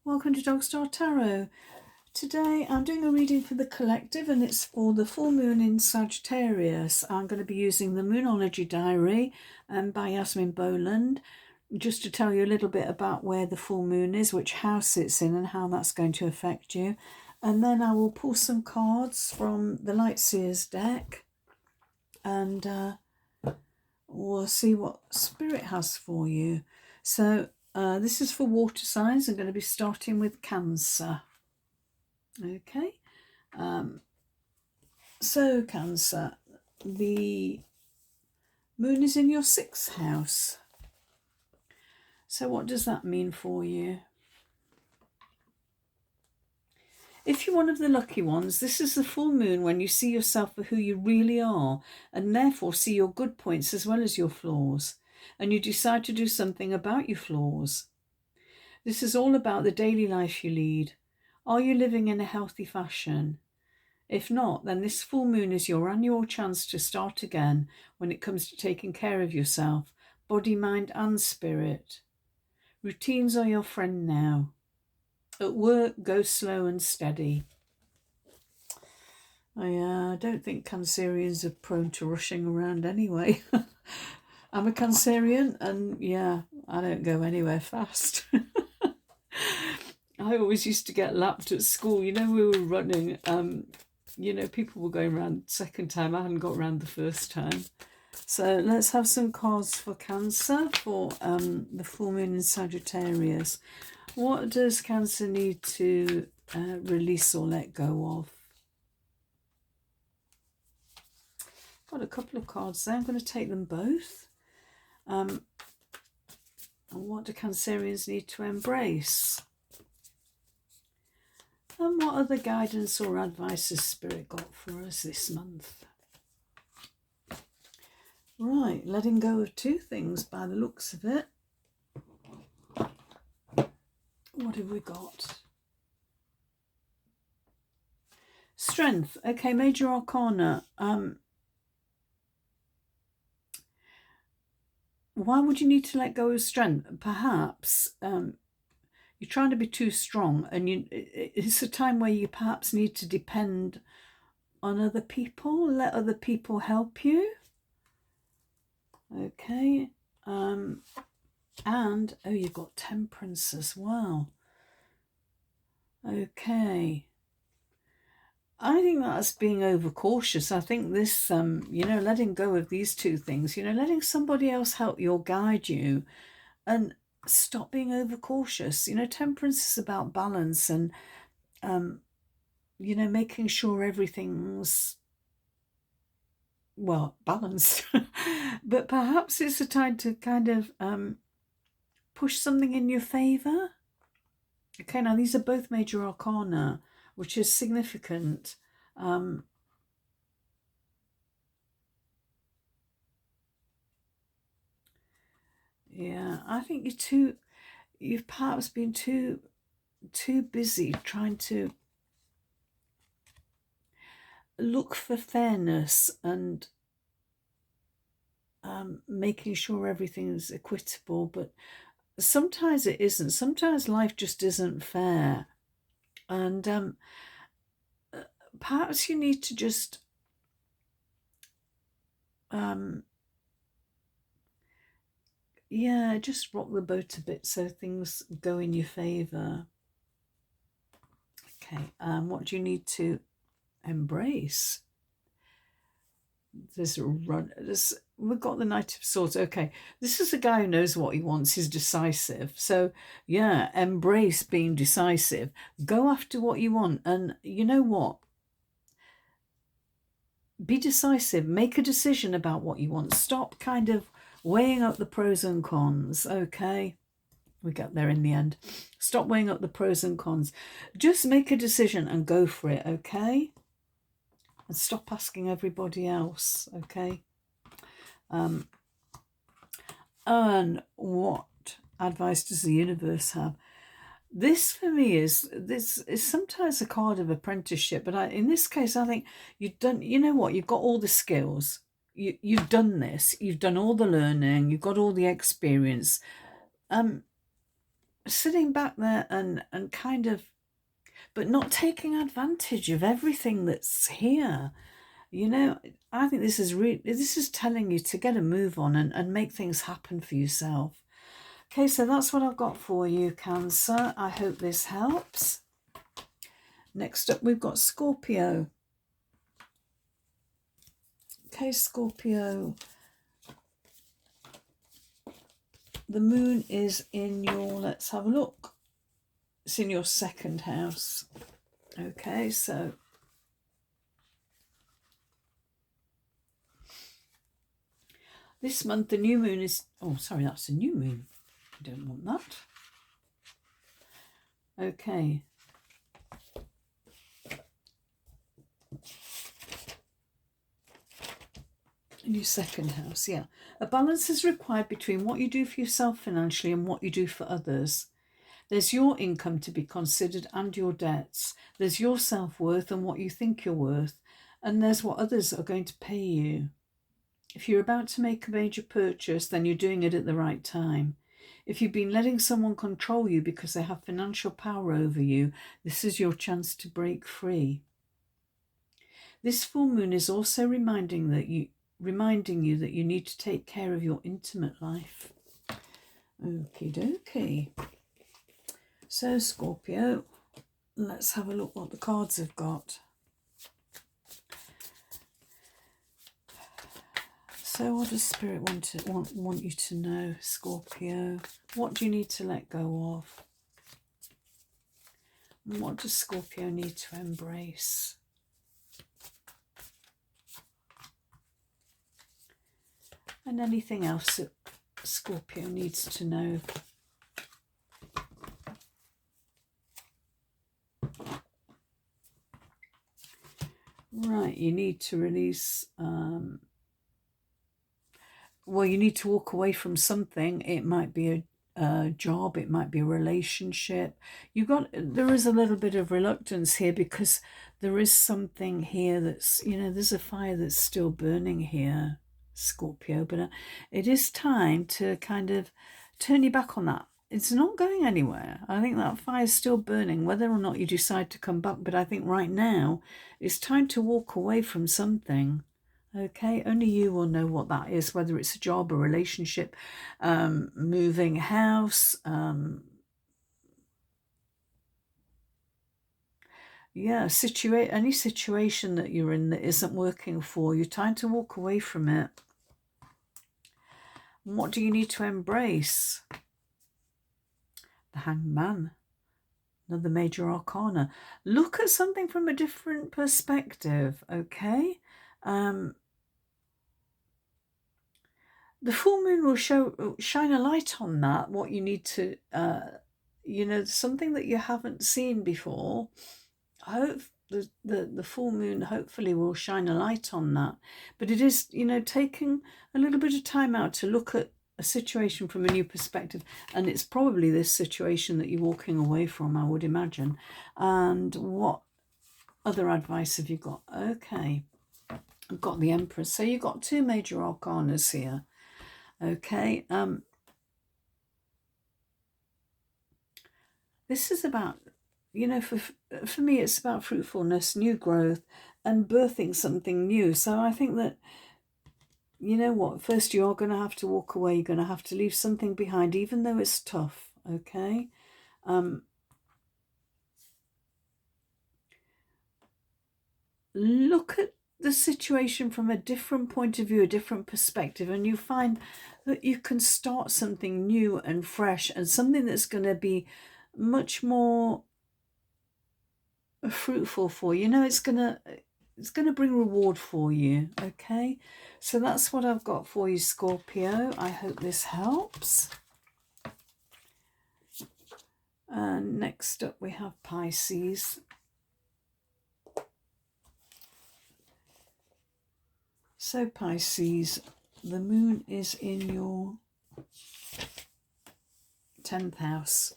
Welcome to Dog Star Tarot. Today I'm doing a reading for the collective and it's for the full moon in Sagittarius. I'm going to be using the Moonology Diary by Yasmin Boland, just to tell you a little bit about where the full moon is, which house it's in and how that's going to affect you. And then I will pull some cards from the Lightseers deck and we'll see what Spirit has for you. So this is for water signs. I'm going to be starting with Cancer. Okay. So Cancer, the moon is in your 6th house. So what does that mean for you? If you're one of the lucky ones, this is the full moon when you see yourself for who you really are and therefore see your good points as well as your flaws, and you decide to do something about your flaws. This is all about the daily life you lead. Are you living in a healthy fashion? If not, then this full moon is your annual chance to start again when it comes to taking care of yourself, body, mind and spirit. Routines are your friend now. At work, go slow and steady. I don't think Cancerians are prone to rushing around anyway. I'm a Cancerian and yeah, I don't go anywhere fast. I always used to get lapped at school. You know, we were running, people were going around the second time. I hadn't got around the first time. So let's have some cards for Cancer for the full moon in Sagittarius. What does Cancer need to release or let go of? Got a couple of cards there. I'm going to take them both. And what do Cancerians need to embrace? And what other guidance or advice has Spirit got for us this month? Right, letting go of 2 things by the looks of it. What have we got? Strength. Okay, Major Arcana. Why would you need to let go of strength? Perhaps you're trying to be too strong and it's a time where you perhaps need to depend on other people, let other people help you. Okay. And you've got Temperance as well. Okay. I think that's being overcautious. I think this, letting go of these 2 things, letting somebody else help you or guide you and stop being overcautious. Temperance is about balance and, making sure everything's, balanced. But perhaps it's a time to kind of push something in your favour. Okay, now these are both Major Arcana, which is significant. Yeah, I think you've perhaps been too busy trying to look for fairness and making sure everything is equitable, but sometimes it isn't. Sometimes life just isn't fair. And perhaps you need to just just rock the boat a bit so things go in your favour. Okay, what do you need to embrace? We've got the Knight of Swords. Okay, this is a guy who knows what he wants. He's decisive. So yeah, embrace being decisive. Go after what you want. And you know what? Be decisive. Make a decision about what you want. Stop kind of weighing up the pros and cons. Okay, we got there in the end. Stop weighing up the pros and cons. Just make a decision and go for it. Okay, and stop asking everybody else. Okay. And what advice does the universe have? This for me is sometimes a card of apprenticeship, but in this case I think you've done, you know what, you've got all the skills, you've done this, you've done all the learning, you've got all the experience. sitting back there and kind of, but not taking advantage of everything that's here. You know, I think this is telling you to get a move on and make things happen for yourself. Okay, so that's what I've got for you, Cancer. I hope this helps. Next up, we've got Scorpio. Okay, Scorpio. The moon is in your, let's have a look. It's in your second house. Okay, so this month the new moon is, oh, sorry, that's a new moon. I don't want that. Okay. In your second house, yeah. A balance is required between what you do for yourself financially and what you do for others. There's your income to be considered and your debts. There's your self-worth and what you think you're worth. And there's what others are going to pay you. If you're about to make a major purchase, then you're doing it at the right time. If you've been letting someone control you because they have financial power over you, this is your chance to break free. This full moon is also reminding you that you need to take care of your intimate life. Okie dokie. So Scorpio, let's have a look what the cards have got. So what does Spirit want you to know, Scorpio? What do you need to let go of? And what does Scorpio need to embrace? And anything else that Scorpio needs to know. Right, you need to release, well, you need to walk away from something. It might be a job, it might be a relationship. There is a little bit of reluctance here because there is something here that's, there's a fire that's still burning here, Scorpio, but it is time to kind of turn your back on that. It's not going anywhere. I think that fire's still burning, whether or not you decide to come back. But I think right now it's time to walk away from something. Okay, only you will know what that is, whether it's a job, a relationship, moving house, yeah, any situation that you're in that isn't working for you, time to walk away from it. And what do you need to embrace? The Hanged Man, another major arcana. Look at something from a different perspective, okay? The full moon will shine a light on that, what you need to, something that you haven't seen before. I hope the full moon hopefully will shine a light on that. But it is, taking a little bit of time out to look at a situation from a new perspective. And it's probably this situation that you're walking away from, I would imagine. And what other advice have you got? Okay, I've got the Empress. So you've got two major arcanas here. Okay, this is about, for me, it's about fruitfulness, new growth, and birthing something new. So I think that, you know what, first you are going to have to walk away. You're going to have to leave something behind, even though it's tough, okay? Look at the situation from a different point of view, a different perspective, and you find that you can start something new and fresh and something that's going to be much more fruitful for you. It's going to bring reward for you, okay? So that's what I've got for you, Scorpio. I hope this helps. And next up we have Pisces. So Pisces, the moon is in your 10th house.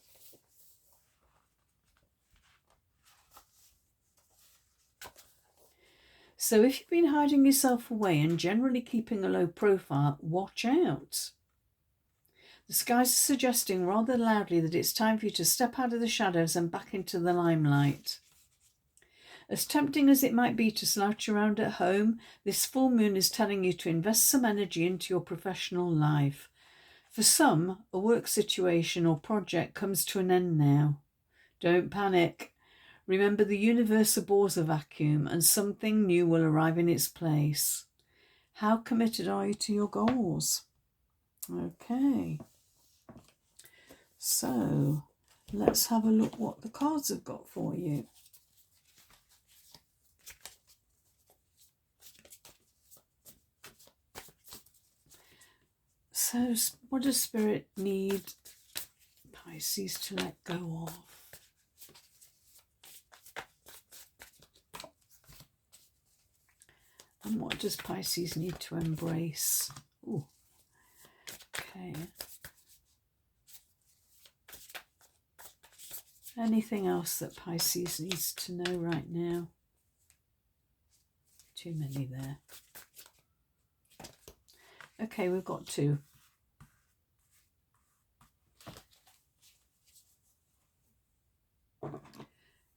So if you've been hiding yourself away and generally keeping a low profile, watch out. The skies are suggesting rather loudly that it's time for you to step out of the shadows and back into the limelight. As tempting as it might be to slouch around at home, this full moon is telling you to invest some energy into your professional life. For some, a work situation or project comes to an end now. Don't panic. Remember, the universe abhors a vacuum and something new will arrive in its place. How committed are you to your goals? Okay. So, let's have a look what the cards have got for you. So, what does Spirit need Pisces to let go of? And what does Pisces need to embrace? Ooh. Okay. Anything else that Pisces needs to know right now? Too many there. Okay, we've got two.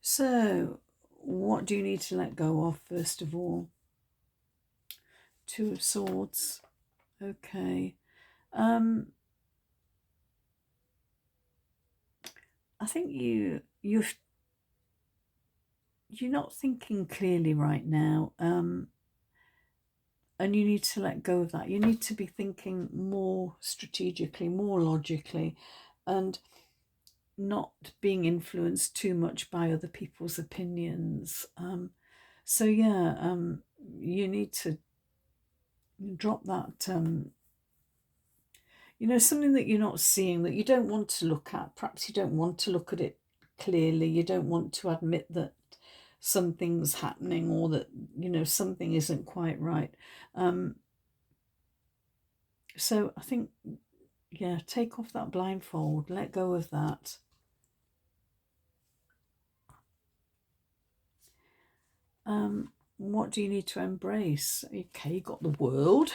So, what do you need to let go of, first of all? Two of Swords. Okay. I think you're not thinking clearly right now, and you need to let go of that. You need to be thinking more strategically, more logically, and not being influenced too much by other people's opinions. So yeah, you need to drop that, something that you're not seeing, that you don't want to look at. Perhaps you don't want to look at it clearly. You don't want to admit that something's happening, or that, something isn't quite right. So I think, yeah, take off that blindfold, let go of that. What do you need to embrace? Okay, you got the World.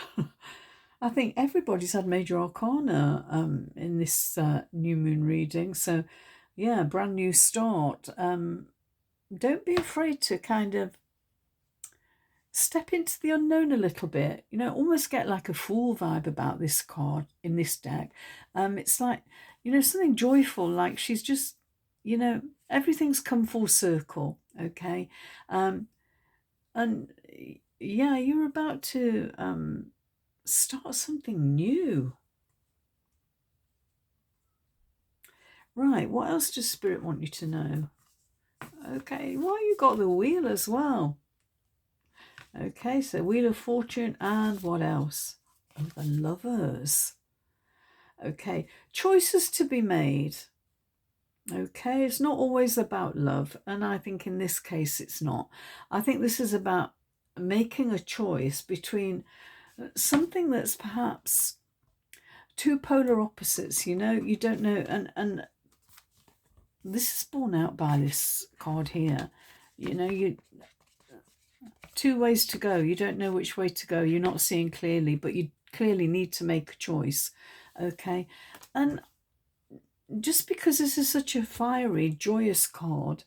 I think everybody's had major arcana in this new moon reading. So, yeah, brand new start. Don't be afraid to kind of step into the unknown a little bit. Almost get like a Fool vibe about this card in this deck. It's like, something joyful, like she's just, everything's come full circle, okay? And yeah, you're about to start something new. Right, what else does Spirit want you to know? Okay, well, you got the Wheel as well. Okay, so Wheel of Fortune, and what else? Oh, the Lovers. Okay, choices to be made. Okay, it's not always about love, and I think in this case it's not. I think this is about making a choice between something that's perhaps two polar opposites, you don't know, and this is borne out by this card here. You two ways to go. You don't know which way to go. You're not seeing clearly, but you clearly need to make a choice. Okay, and just because this is such a fiery, joyous card,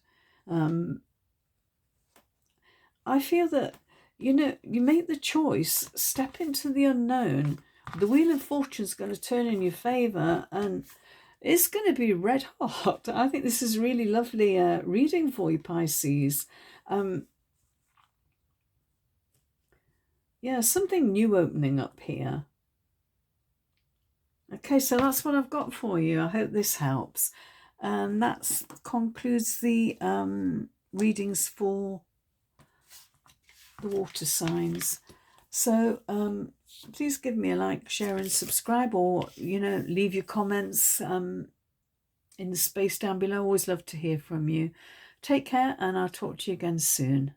I feel that, you make the choice, step into the unknown. The Wheel of Fortune is going to turn in your favour, and it's going to be red hot. I think this is really lovely reading for you, Pisces. Yeah, something new opening up here. Okay, so that's what I've got for you. I hope this helps. And that concludes the readings for the water signs. So please give me a like, share and subscribe, or, leave your comments in the space down below. Always love to hear from you. Take care, and I'll talk to you again soon.